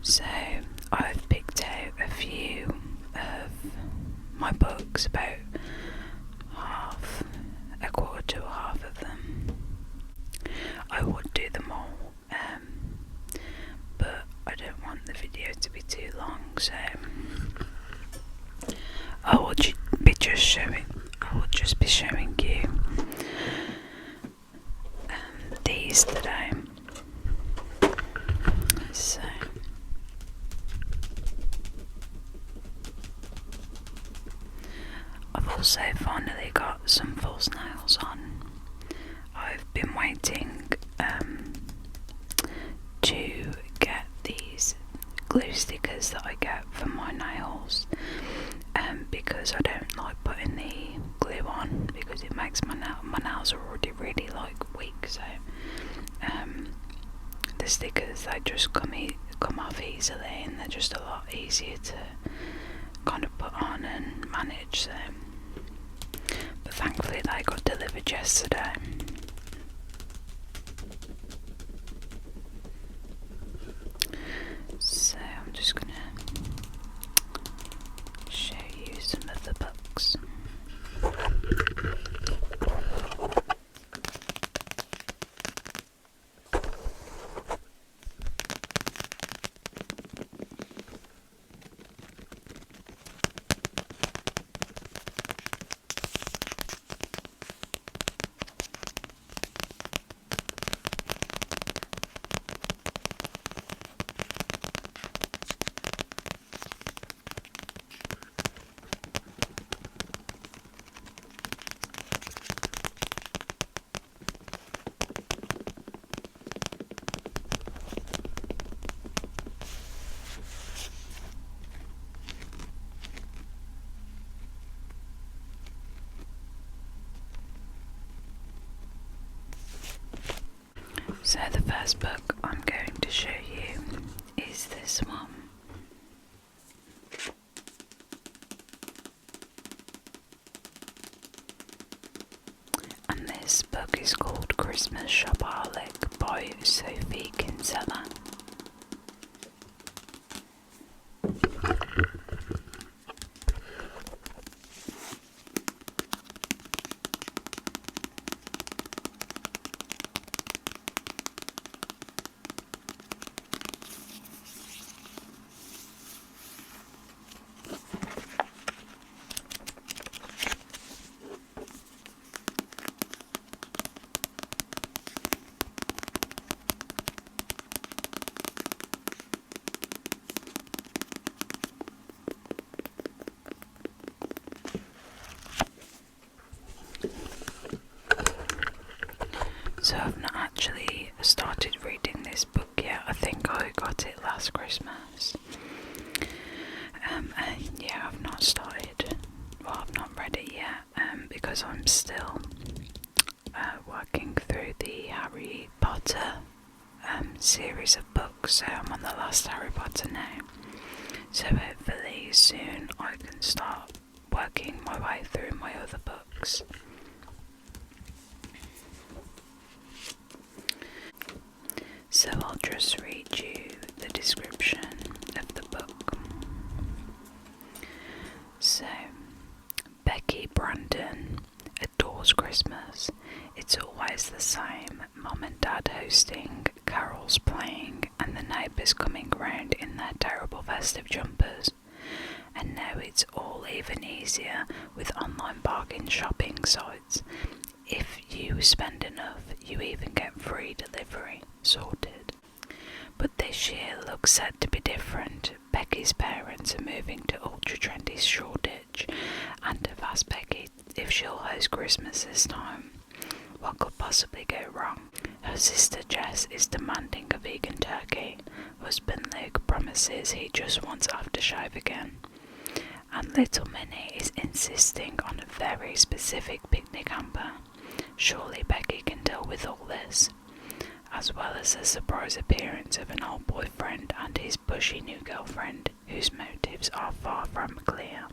So I've picked out a few of my books, about a quarter to half of them. I would do them all, but I don't want the video to be too long, so I will just be showing you these today. So I've also finally got some false nails on. I've been waiting to get these glue stickers that I get for my nails, because I don't like putting the glue on because it makes my nails are already really weak. So the stickers, they just come off easily, and they're just a lot easier to kind of put on and manage. So, but thankfully they got delivered yesterday. So I'm just gonna show you some of the books. So the first book I'm going to show you is this one. And this book is called Christmas Shopaholic by Sophie Kinsella. So I've not actually started reading this book yet. I think I got it last Christmas. And yeah, I've not started. Well, I've not read it yet, because I'm still working through the Harry Potter series of books. So I'm on the last Harry Potter now. So hopefully soon I can start working my way through my other books. So I'll just read you the description of the book. So, Becky Brandon adores Christmas. It's always the same. Mum and Dad hosting, carols playing, and the neighbours coming round in their terrible festive jumpers. And now it's all even easier with online bargain shopping sites. If you spend enough, you even get free delivery. Sorted. But this year looks set to be different. Becky's parents are moving to ultra trendy Shoreditch and have asked Becky if she'll host Christmas this time. What could possibly go wrong? Her sister Jess is demanding a vegan turkey. Husband Luke promises he just wants aftershave again. And little Minnie is insisting on a very specific picnic hamper. Surely Becky can deal with all this, as well as the surprise appearance of an old boyfriend and his pushy new girlfriend, whose motives are far from clear.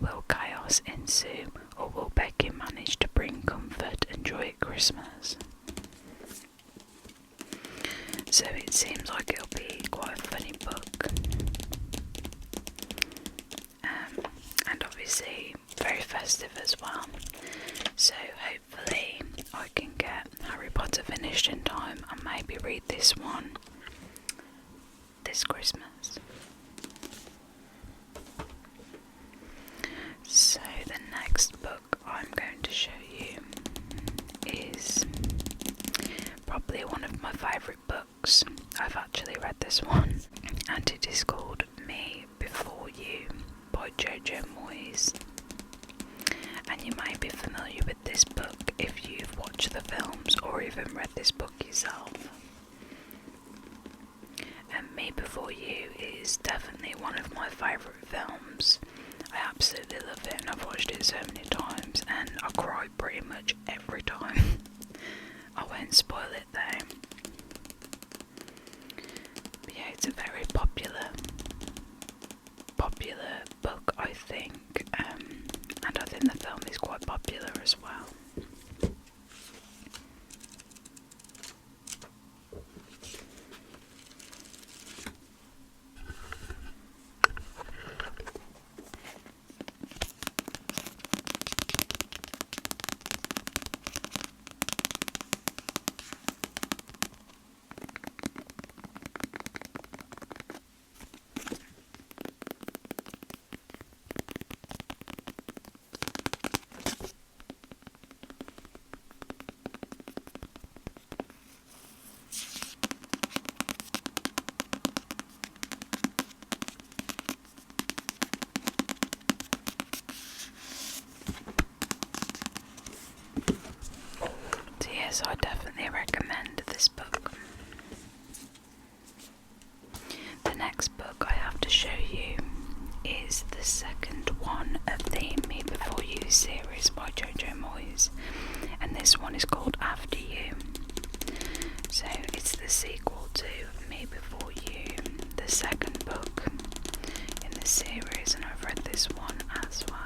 Will chaos ensue, or will Becky manage to bring comfort and joy at Christmas? So it seems like it'll be quite a funny book. this Christmas. So the next book I'm going to show you is probably one of my favourite books. I've actually read this one, and it is called Me Before You by Jojo Moyes. And you may be familiar with this book if you've watched the films or even read this book yourself. And Me Before You is definitely one of my favourite films. I absolutely love it, and I've watched it so many times, and I cry pretty much every time. I won't spoil it though. But yeah, it's a very popular book, I think, and I think the film is quite popular as well. So I definitely recommend this book. The next book I have to show you is the second one of the Me Before You series by Jojo Moyes, and this one is called After You. So it's the sequel to Me Before You, the second book in the series, and I've read this one as well.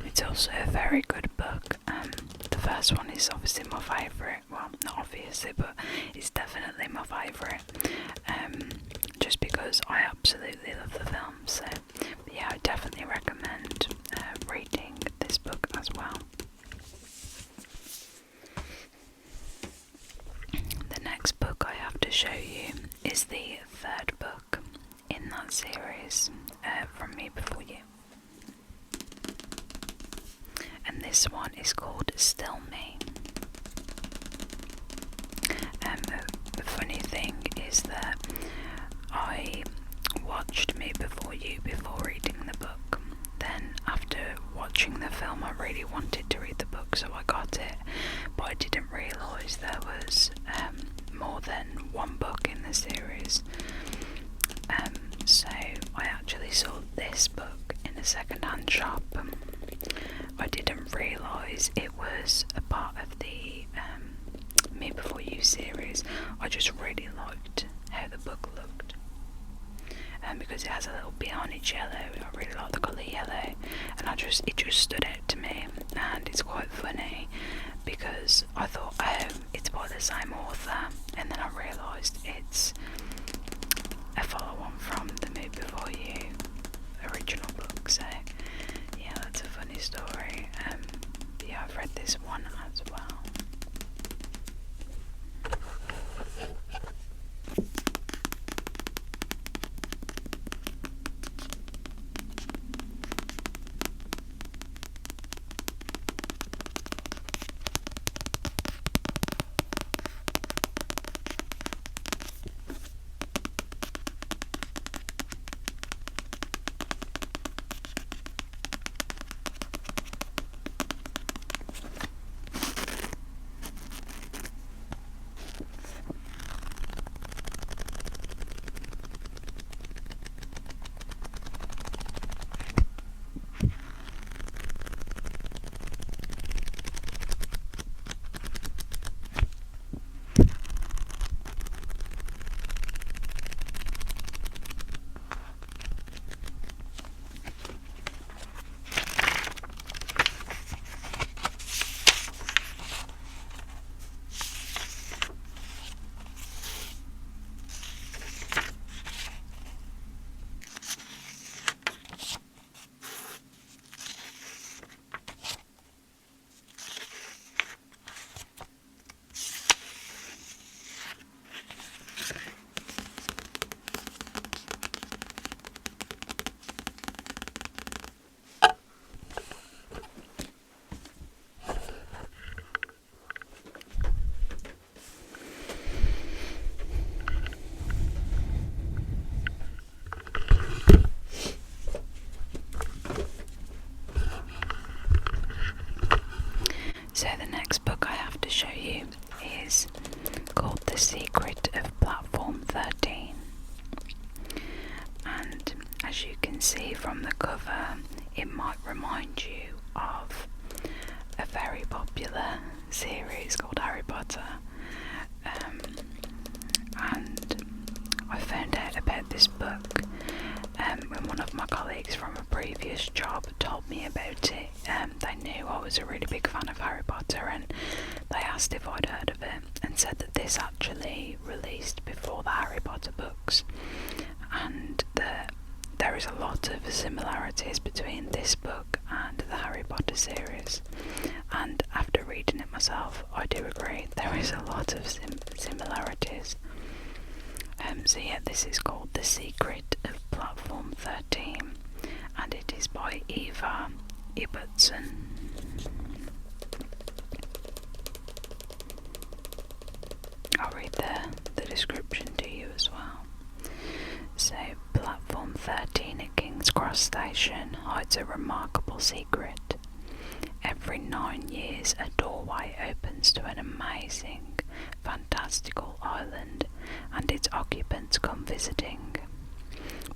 It's also a very good book. The first one is obviously my favourite. Well, not obviously, but it's definitely my favourite. Just because I absolutely love the film. So, but yeah, I definitely recommend reading this book as well. The next book I have to show you is the third book in that series, from Me Before You. And this one is called Still Me. The funny thing is that I watched Me Before You before reading the book. Then after watching the film I really wanted to read the book, so I got it, but I didn't realise there was more than one book in the series. So I actually saw this book in a second-hand shop. I didn't realise it was a part of the Me Before You series. I just really liked how the book looked, because it has a little bit on it yellow. I really like the colour yellow, and it just stood out to me. And it's quite funny because I thought, oh, it's by the same author, and then I realised it's a follow-on from the Me Before You original book. So yeah, that's a funny story. Yeah, I've read this one as well. cover, it might remind you of a very popular series called Harry Potter. And I found out about this book when one of my colleagues from a previous job told me about it. They knew I was a really big fan of Harry Potter, and they asked if I'd heard of it, and said that this actually released before the Harry Potter books, and there is a lot of similarities between this book and the Harry Potter series, and after reading it myself, I do agree there is a lot of similarities. So yeah, this is called The Secret of Platform 13, and it is by Eva Ibbotson. I'll read the description to you as well. So, Platform 13 at King's Cross Station hides a remarkable secret. Every 9 years, a doorway opens to an amazing, fantastical island, and its occupants come visiting.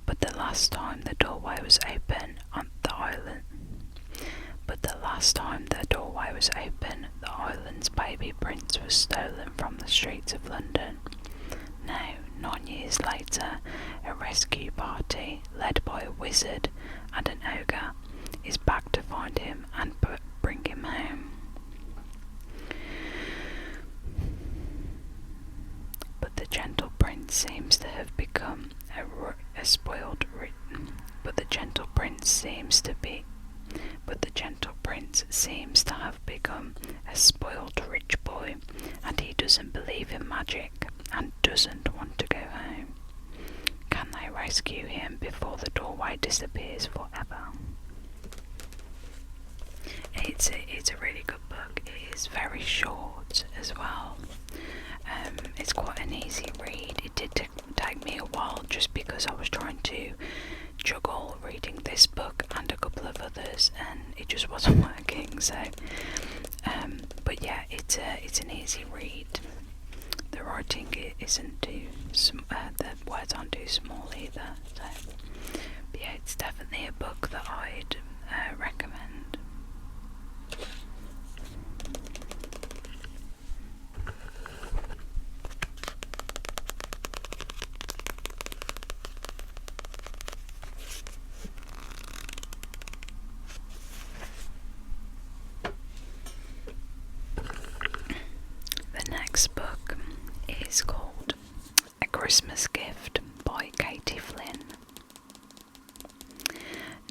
But the last time the doorway was open on the island, the island's baby prince was stolen from the streets of London. Now, 9 years later, a rescue party led by a wizard and an ogre is back to find him and bring him home. But the gentle prince seems to have become a spoiled rich. But the gentle prince seems to have become a spoiled rich boy, and he doesn't believe in magic and doesn't want to go home. Can they rescue him before the doorway disappears forever? It's a really good book. It is very short as well. It's quite an easy read. It did take me a while just because I was trying to juggle reading this book and a couple of others, and it just wasn't working. So, but yeah, it's an easy read. The writing isn't too the words aren't too small either. So, but yeah, it's definitely a book that I'd recommend. The next book is called A Christmas Gift by Katie Flynn.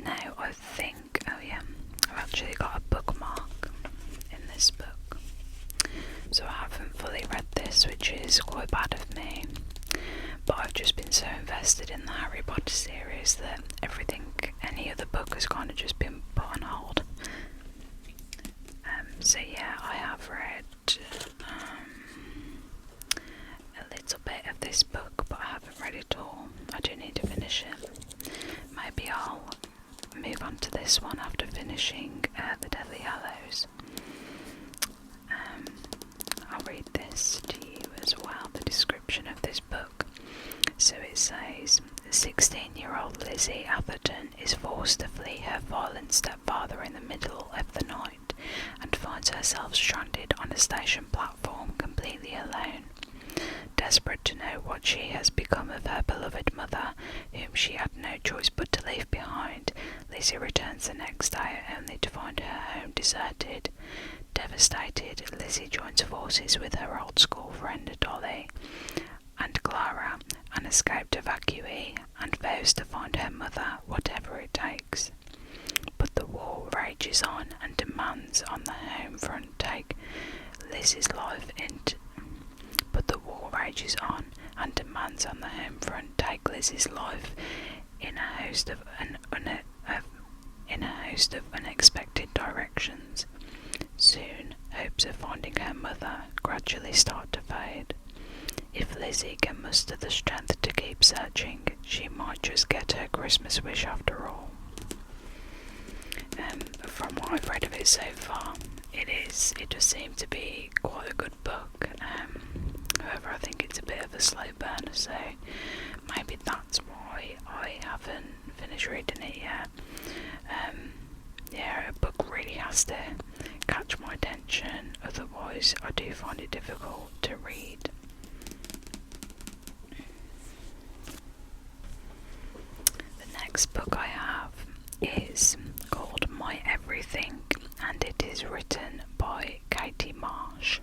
Now I think, I've actually got a bookmark in this book, so I haven't fully read this, which is quite bad of me, but I've just been so invested in the Harry Potter series that any other book has kind of just been put on hold. So yeah, I have read a little bit of this book, but I haven't read it all. I do need to finish it. Maybe I'll move on to this one after finishing The Deathly Hallows. I'll read this to you as well, the description of this book. So it says, 16-year-old Lizzie Atherton is forced to flee her violent stepfather in the middle of the night and finds herself stranded on a station platform completely alone. Desperate to know what she has become of her beloved mother, whom she had no choice but to leave behind, Lizzie returns the next day only to find her home deserted. Devastated, Lizzie joins forces with her old school friend Dolly and Clara, an escaped evacuee, and vows to find her mother whatever it takes. But the war rages on and demands on the home front take Lizzie's life into in a host of unexpected directions. Soon, hopes of finding her mother gradually start to fade. If Lizzie can muster the strength to keep searching, she might just get her Christmas wish after all. From what I've read of it so far, it does seem to be quite a good book. However, I think it's a bit of a slow burner, so maybe that's why I haven't finished finished reading it yet. Yeah, a book really has to catch my attention, otherwise I do find it difficult to read. The next book I have is called My Everything, and it is written by Katie Marsh.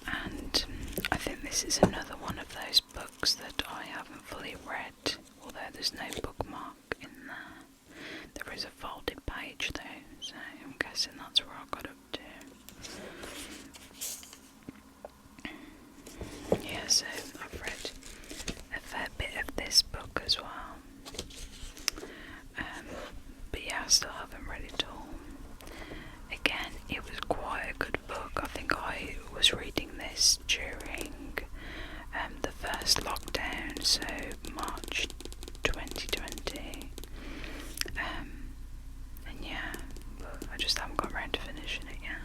And I think this is another one of those books that I haven't fully read, although there's no bookmark in there. There is a folded page though, so I'm guessing that's where I got up to. Yeah, so I've read a fair bit of this book as well. But yeah, I still haven't read it all. Again, it was quite a good book. I think I was reading this during the first lockdown, so March 2020. And yeah, but I just haven't got around to finishing it yet.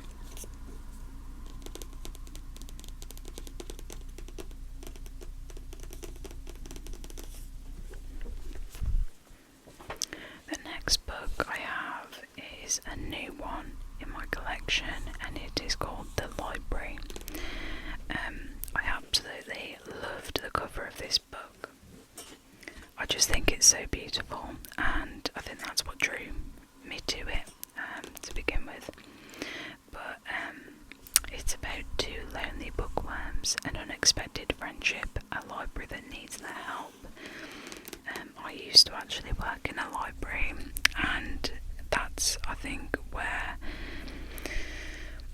The next book I have is a new one in my collection, and it is called The Library. I absolutely loved the cover of this book. I just think it's so beautiful, and I think that's what drew me to it to begin with. But it's about two lonely bookworms, an unexpected friendship, a library that needs their help. I used to actually work in a library, and that's, I think, where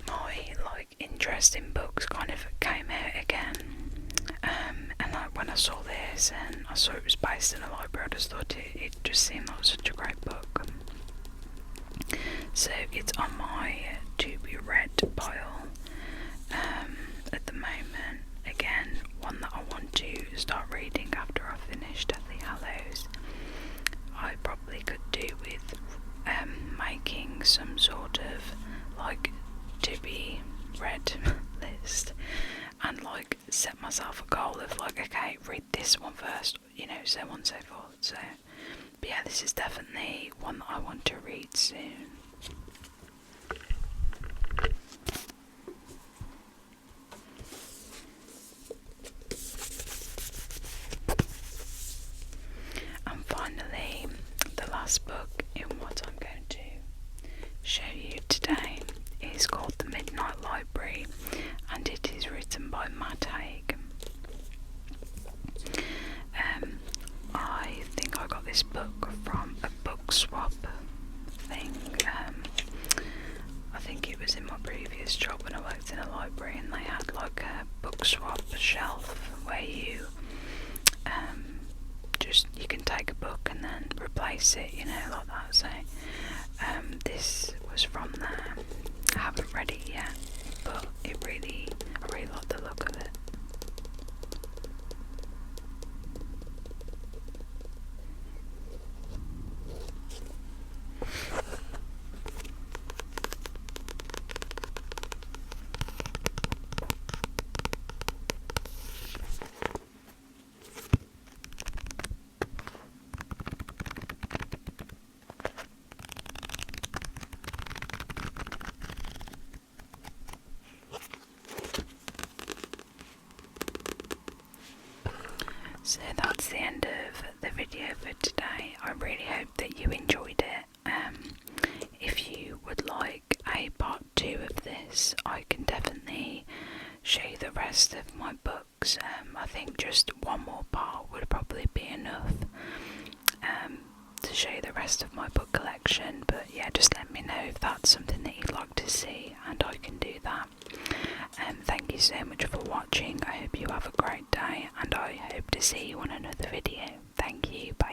my interest in books kind of came out again. And when I saw this and I saw it was based in a library, I just thought it just seemed like such a great book. So it's on my to be read pile at the moment. Again, one that I want to start reading after I finish Deathly Hallows. I probably could do with making some sort of to be read list, and set myself a goal of okay, read this one first, so on and so forth. So but yeah, this is definitely one that I want to read soon. And finally, the last book in what I'm going to show you today is called The Midnight Library, and it is written by Matt Haig. I think I got this book from a book swap thing. I think it was in my previous job when I worked in a library, and they had a book swap shelf where you you can take a book and then replace it, like that. So this was from there. I haven't read it yet, but I really like the look of it. So that's the end of the video for today. I really hope that you enjoyed it. If you would like a part 2 of this, I can definitely show you the rest of my books. I think just one more part would probably be enough to show you the rest of my book collection. But yeah, just let me know if that's something that you'd like to see, and I can do that. Thank you so much for watching. I hope you have a great day, and I hope to see you on another video. Thank you, bye.